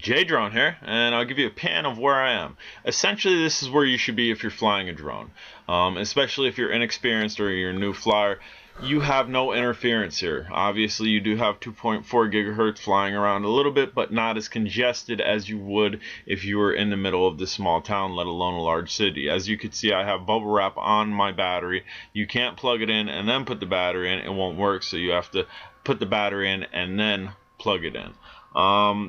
Drone here, and I'll give you a pan of where I am. Essentially, this is where you should be if you're flying a drone, especially if you're inexperienced or you're a new flyer. You have no interference here. Obviously, you do have 2.4 gigahertz flying around a little bit, but not as congested as you would if you were in the middle of this small town, let alone a large city. As you can see, I have bubble wrap on my battery. You can't plug it in and then put the battery in. It won't work, so you have to put the battery in and then plug it in.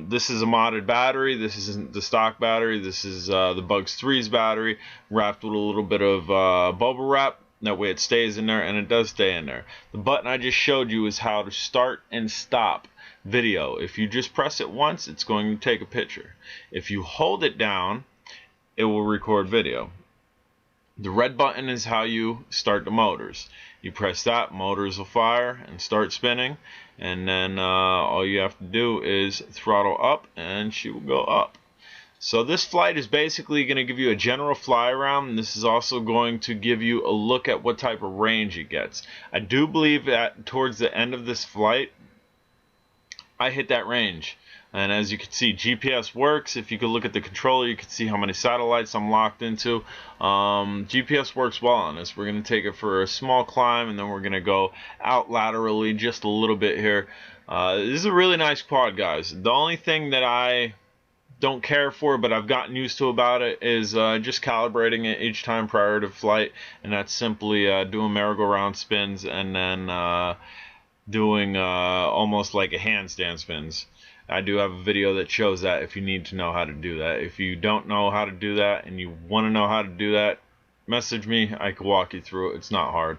This is a modded battery. This isn't the stock battery. This is the Bugs 3's battery, wrapped with a little bit of bubble wrap. That way it stays in there, and it does stay in there. The button I just showed you is how to start and stop video. If you just press it once, it's going to take a picture. If you hold it down, it will record video. The red button is how you start the motors. You press that, motors will fire and start spinning, and then all you have to do is throttle up and she will go up. So this flight is basically going to give you a general fly around, and this is also going to give you a look at what type of range it gets. I do believe that towards the end of this flight I hit that range, and as you can see, GPS works. If you could look at the controller, you can see how many satellites I'm locked into. GPS works well on this. We're going to take it for a small climb, and then we're going to go out laterally just a little bit here. This is a really nice quad, guys. The only thing that I don't care for, but I've gotten used to about it, is just calibrating it each time prior to flight, and that's simply doing merry-go-round spins and then doing almost like a handstand spins. I do have a video that shows that if you need to know how to do that. If you don't know how to do that and you want to know how to do that, message me. I can walk you through it. It's not hard.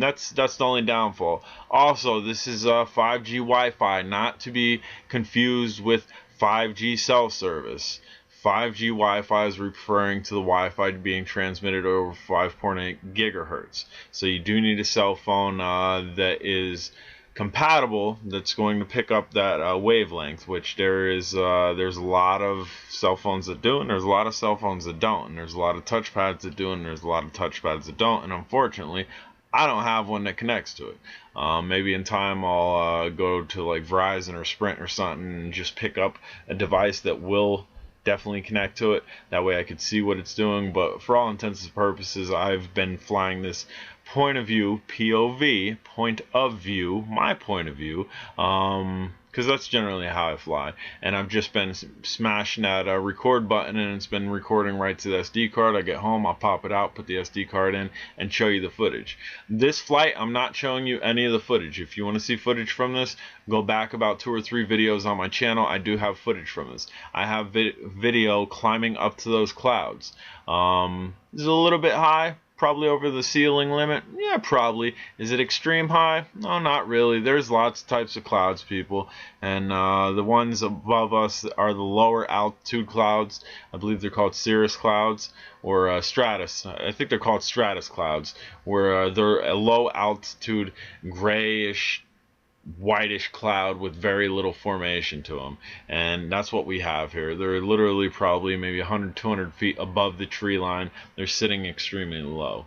That's the only downfall. Also, this is 5G Wi-Fi, not to be confused with 5G cell service. 5G Wi-Fi is referring to the Wi-Fi being transmitted over 5.8 gigahertz. So you do need a cell phone that is compatible, that's going to pick up that wavelength, which there's a lot of cell phones that do, and there's a lot of cell phones that don't, and there's a lot of touchpads that do, and there's a lot of touchpads that don't, and unfortunately I don't have one that connects to it. Maybe in time I'll go to like Verizon or Sprint or something and just pick up a device that will definitely connect to it. That way I could see what it's doing. But for all intents and purposes, I've been flying this point of view, POV, point of view, my point of view, because that's generally how I fly. And I've just been smashing that record button, and it's been recording right to the SD card. I get home, I'll pop it out, put the SD card in, and show you the footage. This flight, I'm not showing you any of the footage. If you want to see footage from this, go back about 2 or 3 videos on my channel. I do have footage from this. I have video climbing up to those clouds. This is a little bit high. Probably over the ceiling limit. Yeah, probably. Is it extreme high? No, not really. There's lots of types of clouds, people, and the ones above us are the lower altitude clouds. I believe they're called cirrus clouds, or stratus. I think they're called stratus clouds, where they're a low altitude grayish whitish cloud with very little formation to them, and that's what we have here. They're literally probably maybe 100-200 feet above the tree line. They're sitting extremely low.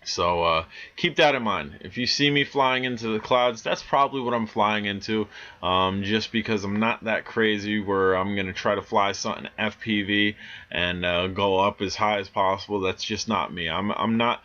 So keep that in mind. If you see me flying into the clouds, that's probably what I'm flying into, just because I'm not that crazy where I'm going to try to fly something FPV and go up as high as possible. That's just not me. I'm not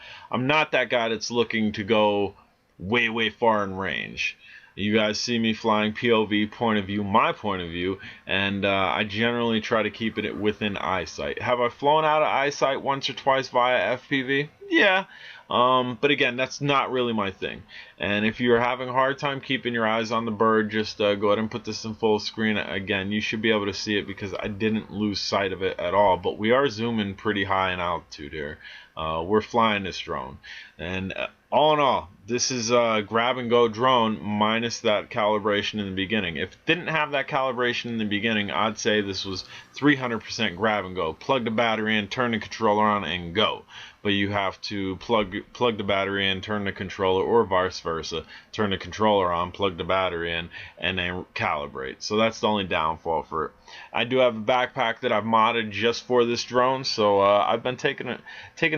that guy that's looking to go way far in range. You guys see me flying POV, point of view, my point of view, and I generally try to keep it within eyesight. Have I flown out of eyesight once or twice via FPV? Yeah. But again, that's not really my thing. And if you're having a hard time keeping your eyes on the bird, just go ahead and put this in full screen. Again, you should be able to see it because I didn't lose sight of it at all. But we are zooming pretty high in altitude here. We're flying this drone. And all in all, this is a grab-and-go drone minus that calibration in the beginning. If it didn't have that calibration in the beginning, I'd say this was 300% grab-and-go. Plug the battery in, turn the controller on, and go. But you have to plug the battery in, turn the controller, or vice versa. Turn the controller on, plug the battery in, and then calibrate. So that's the only downfall for it. I do have a backpack that I've modded just for this drone, so I've been taking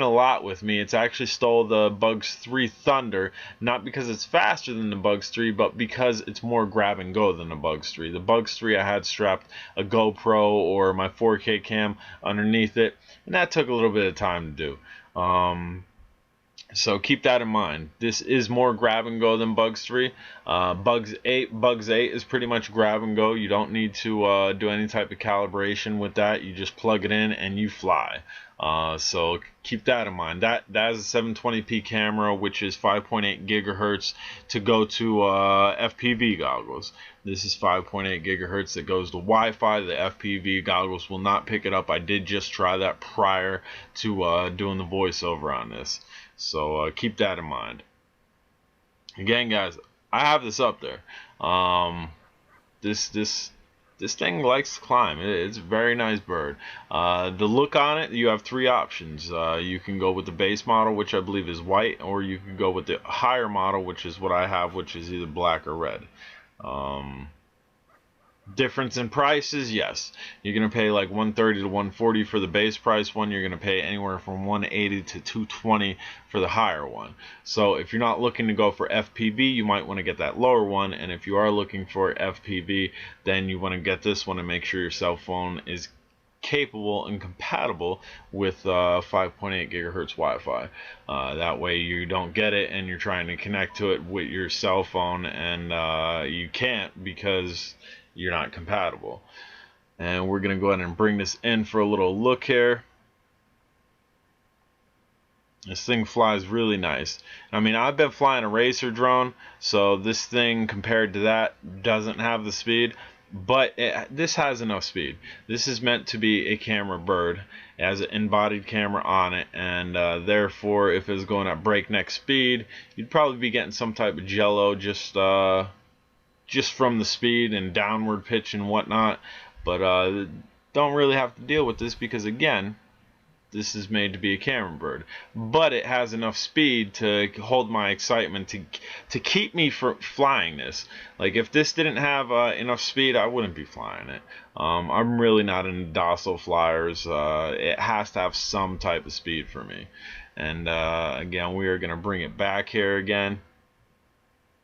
a lot with me. It's actually stole the Bugs 3 Thunder not because it's faster than the Bugs 3, but because it's more grab and go than the Bugs 3. The Bugs 3, I had strapped a GoPro or my 4K cam underneath it, and that took a little bit of time to do. So keep that in mind. This is more grab and go than Bugs 3. Bugs 8 is pretty much grab and go. You don't need to do any type of calibration with that. You just plug it in and you fly. So keep that in mind. That is a 720p camera, which is 5.8 gigahertz to go to FPV goggles. This is 5.8 gigahertz that goes to Wi-Fi. The FPV goggles will not pick it up. I did just try that prior to doing the voiceover on this. So keep that in mind. Again, guys, I have this up there. This thing likes to climb. It's a very nice bird. The look on it, you have three options. You can go with the base model, which I believe is white, or you can go with the higher model, which is what I have, which is either black or red. Difference in prices, yes. You're going to pay like $130 to $140 for the base price one. You're going to pay anywhere from $180 to $220 for the higher one. So if you're not looking to go for FPV, you might want to get that lower one. And if you are looking for FPV, then you want to get this one and make sure your cell phone is capable and compatible with 5.8 gigahertz Wi-Fi. That way you don't get it and you're trying to connect to it with your cell phone and you can't because you're not compatible. And we're gonna go ahead and bring this in for a little look here. This thing flies really nice. I mean, I've been flying a racer drone, so this thing compared to that doesn't have the speed, but this has enough speed. This is meant to be a camera bird. It has an embodied camera on it, and therefore if it was going at breakneck speed, you'd probably be getting some type of jello just from the speed and downward pitch and whatnot. But don't really have to deal with this because, again, this is made to be a camera bird. But it has enough speed to hold my excitement to keep me from flying this. Like, if this didn't have enough speed, I wouldn't be flying it. I'm really not into docile flyers. It has to have some type of speed for me. And again, we are going to bring it back here again.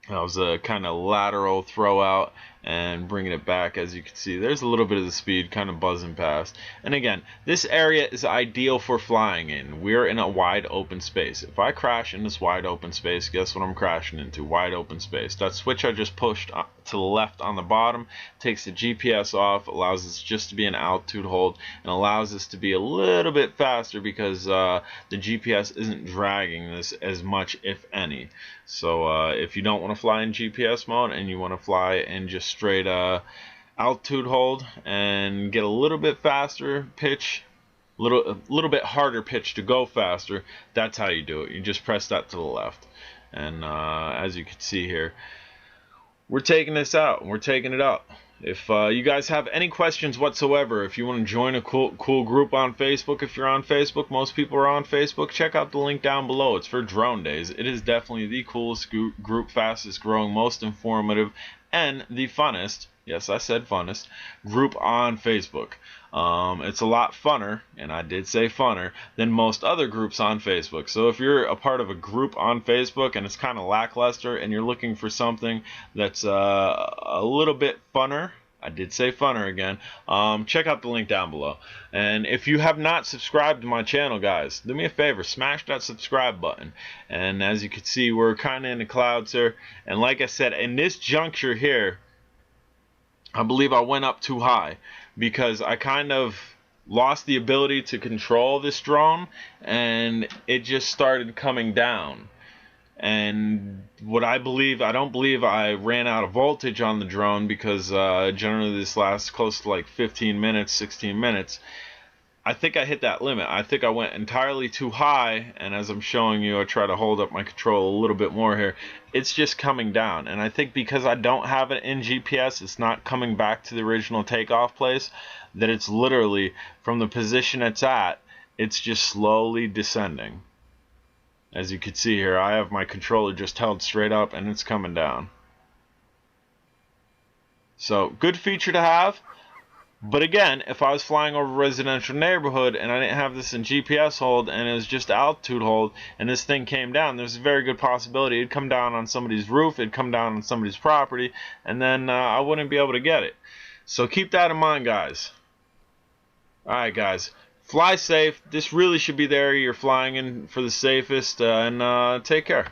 That was a kind of lateral throw out, and bringing it back, as you can see, there's a little bit of the speed kind of buzzing past. And again, this area is ideal for flying in. We're in a wide open space. If I crash in this wide open space, guess what I'm crashing into? Wide open space. That switch I just pushed to the left on the bottom takes the GPS off, allows us just to be an altitude hold, and allows us to be a little bit faster because the GPS isn't dragging this as much, if any. So if you don't want to fly in GPS mode and you want to fly in just straight altitude hold and get a little bit faster pitch, a little bit harder pitch to go faster, that's how you do it. You just press that to the left. And as you can see here, we're taking this out. We're taking it up. If you guys have any questions whatsoever, if you want to join a cool group on Facebook, if you're on Facebook, most people are on Facebook, check out the link down below. It's for Drone Days. It is definitely the coolest group, fastest growing, most informative, and the funnest, yes, I said funnest, group on Facebook. It's a lot funner, and I did say funner, than most other groups on Facebook. So if you're a part of a group on Facebook and it's kind of lackluster and you're looking for something that's a little bit funner, I did say funner again, check out the link down below. And if you have not subscribed to my channel, guys, do me a favor, smash that subscribe button. And as you can see, we're kind of in the clouds here. And like I said, in this juncture here, I believe I went up too high because I kind of lost the ability to control this drone and it just started coming down. And I don't believe I ran out of voltage on the drone because generally this lasts close to like 15 minutes, 16 minutes. I think I hit that limit. I think I went entirely too high, and as I'm showing you, I try to hold up my control a little bit more here. It's just coming down, and I think because I don't have it in GPS, it's not coming back to the original takeoff place, that it's literally, from the position it's at, it's just slowly descending. As you can see here, I have my controller just held straight up, and it's coming down. So, good feature to have. But again, if I was flying over a residential neighborhood and I didn't have this in GPS hold and it was just altitude hold and this thing came down, there's a very good possibility it'd come down on somebody's roof, it'd come down on somebody's property, and then I wouldn't be able to get it. So keep that in mind, guys. Alright, guys. Fly safe. This really should be the area you're flying in for the safest, and take care.